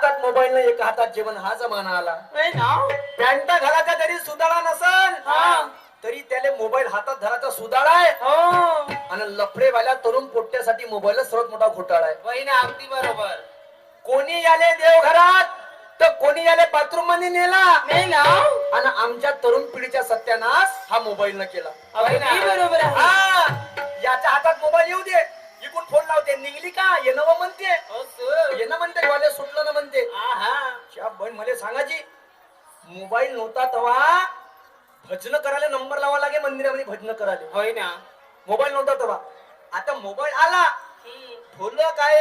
हातात मोबाईल नाही एका हातात जेवण हा जमाना आला. नाही ना. पॅन्ट घालायचा जरी सुदाळा नसन हा. तरी त्याला मोबाईल हातात धरायचा सुदाळा आहे. हो. आणि लफडेवाल्या तरुण पोट्ट्यासाठी मोबाईलच सर्वात मोठा घोटाळा आहे. वहिनी अगदी बरोबर. कोणी याले देवघरात तर कोणी याले बाथरूम मध्ये नेला. नाही ना. आणि आमच्या तरुण पिढीच्या सत्यानाश हा मोबाईल न केला. अगदी बरोबर आहे. हा, याच्या हातात मोबाईल येऊ दे, इकडून फोन लावते, निघली का ये नव म्हणते, हो सर. ये ना म्हणते, वाले सुटलं ना म्हणते. आहा. त्या बहीण मला सांगायची मोबाईल नव्हता तेव्हा भजन करायला नंबर लावा लागे मंदिरामध्ये भजन करायला. होय ना. मोबाईल नव्हता तेव्हा. आता मोबाईल आला, फुलं काय